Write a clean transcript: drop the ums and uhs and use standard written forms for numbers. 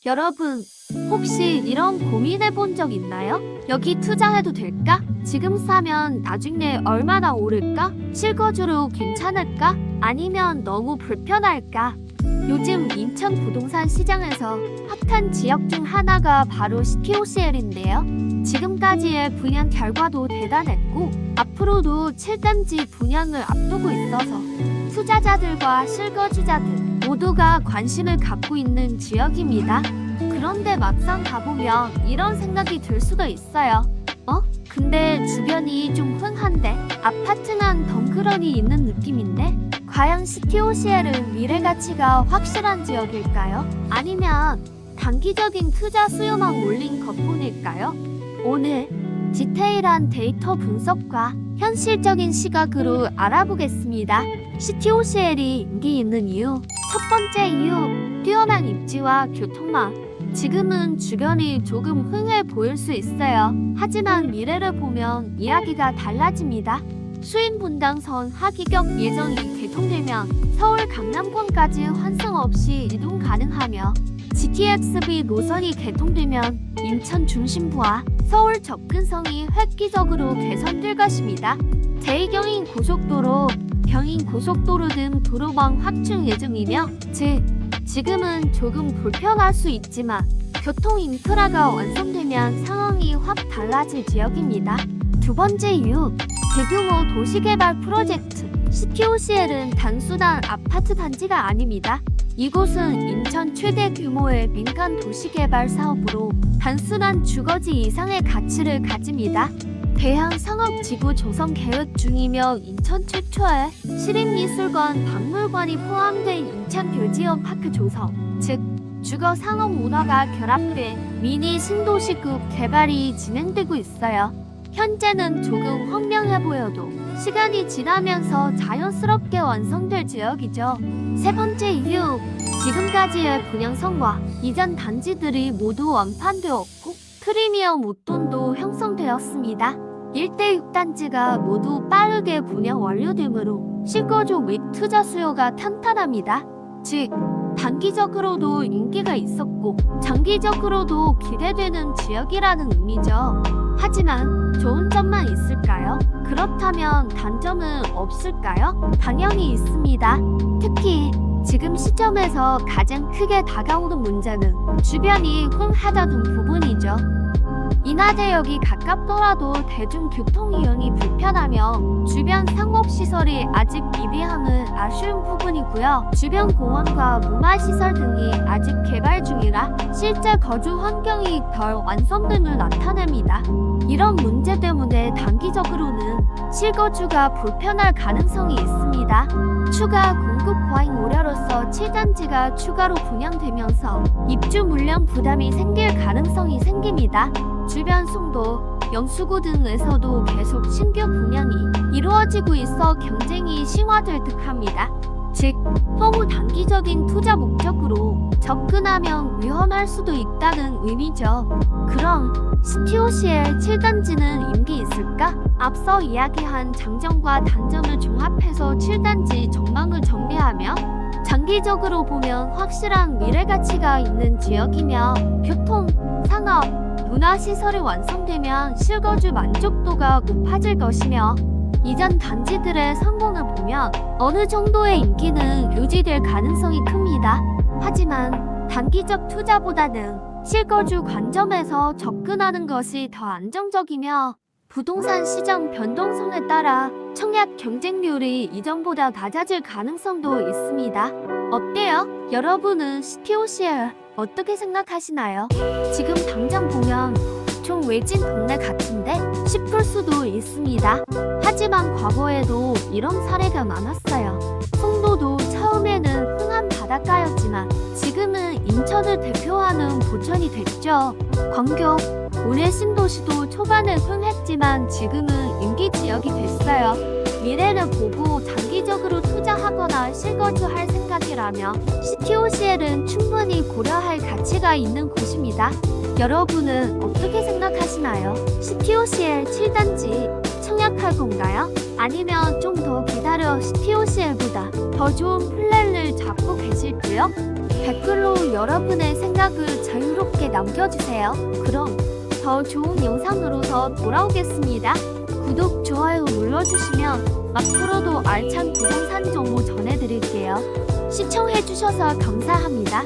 여러분, 혹시 이런 고민해 본 적 있나요? 여기 투자해도 될까? 지금 사면 나중에 얼마나 오를까? 실거주로 괜찮을까? 아니면 너무 불편할까? 요즘 인천 부동산 시장에서 핫한 지역 중 하나가 바로 CTOCL인데요. 지금까지의 분양 결과도 대단했고 앞으로도 7단지 분양을 앞두고 있어서 투자자들과 실거주자들 모두가 관심을 갖고 있는 지역입니다. 그런데 막상 가보면 이런 생각이 들 수도 있어요. 근데 주변이 좀 흥한데? 아파트만 덩그러니 있는 느낌인데? 과연 CTOCL은 미래 가치가 확실한 지역일까요? 아니면 단기적인 투자 수요만 몰린 것뿐일까요? 오늘 디테일한 데이터 분석과 현실적인 시각으로 알아보겠습니다. CTOCL이 인기 있는 이유. 첫 번째 이유, 뛰어난 입지와 교통망. 지금은 주변이 조금 흥해 보일 수 있어요. 하지만 미래를 보면 이야기가 달라집니다. 수인 분당선 하기격 예정이 개통되면 서울 강남권까지 환승 없이 이동 가능하며 GTX-B 노선이 개통되면 인천 중심부와 서울 접근성이 획기적으로 개선될 것입니다. 제2경인 고속도로, 경인 고속도로 등 도로망 확충 예정이며 지금은 조금 불편할 수 있지만 교통 인프라가 완성되면 상황이 확 달라질 지역입니다. 두 번째 이유, 대규모 도시개발 프로젝트. CTOCL은 단순한 아파트 단지가 아닙니다. 이곳은 인천 최대 규모의 민간 도시개발 사업으로 단순한 주거지 이상의 가치를 가집니다. 대형상업지구 조성 계획 중이며 인천 최초의 시립미술관 박물관이 포함된 인천 묘지엄 파크 조성, 즉 주거 상업 문화가 결합된 미니 신도시급 개발이 진행되고 있어요. 현재는 조금 황량해 보여도 시간이 지나면서 자연스럽게 완성될 지역이죠. 세 번째 이유, 지금까지의 분양 성과. 이전 단지들이 모두 완판되었고 프리미엄 웃돈도 형성되었습니다. 1대6 단지가 모두 빠르게 분양 완료되므로 실거주 및 투자 수요가 탄탄합니다. 즉, 단기적으로도 인기가 있었고 장기적으로도 기대되는 지역이라는 의미죠. 하지만 좋은 점만 있을까요? 그렇다면 단점은 없을까요? 당연히 있습니다. 특히 지금 시점에서 가장 크게 다가오는 문제는 주변이 흥하다는 부분이죠. 인하대역이 가깝더라도 대중교통 이용이 불편하며 주변 상업시설이 아직 미비함은 아쉬운 부분이고요. 주변 공원과 문화시설 등이 아직 개발 중이라 실제 거주 환경이 덜 완성됨을 나타냅니다. 이런 문제 때문에 단기적으로는 실거주가 불편할 가능성이 있습니다. 추가 공급 과잉 우려로서 7단지가 추가로 분양되면서 입주 물량 부담이 생길 가능성이 생깁니다. 주변 송도, 영수구 등에서도 계속 신규 분양이 이루어지고 있어 경쟁이 심화될 듯합니다. 즉, 너무 단기적인 투자 목적으로 접근하면 위험할 수도 있다는 의미죠. 그럼 CTOCL 7단지는 인기 있을까? 앞서 이야기한 장점과 단점을 종합해서 7단지 전망을 정리하며 장기적으로 보면 확실한 미래 가치가 있는 지역이며 교통, 상업, 문화시설이 완성되면 실거주 만족도가 높아질 것이며 이전 단지들의 성공을 보면 어느 정도의 인기는 유지될 가능성이 큽니다. 하지만 단기적 투자보다는 실거주 관점에서 접근하는 것이 더 안정적이며 부동산 시장 변동성에 따라 청약 경쟁률이 이전보다 낮아질 가능성도 있습니다. 어때요? 여러분은 CTOCL 어떻게 생각하시나요? 지금 당장 보면 좀 외진 동네 같은데 싶을 수도 있습니다. 하지만 과거에도 이런 사례가 많았어요. 송도도 처음에는 흥한 바닷가였지만 지금은 인천을 대표하는 부천이 됐죠. 광교, 올해 신도시도 초반에 흥했지만 지금은 인기 지역이 됐어요. 미래를 보고 장기적으로 투자하거나 실거주할 생각이라면 CTOCL은 충분히 고려할 가치가 있는 곳입니다. 여러분은 어떻게 생각하시나요? CTOCL 7단지 청약 생략할 건가요? 아니면 좀 더 기다려 TOCL보다 더 좋은 플랜을 잡고 계실지요? 댓글로 여러분의 생각을 자유롭게 남겨주세요. 그럼 더 좋은 영상으로 더 돌아오겠습니다. 구독, 좋아요 눌러주시면 앞으로도 알찬 부동산 정보 전해드릴게요. 시청해주셔서 감사합니다.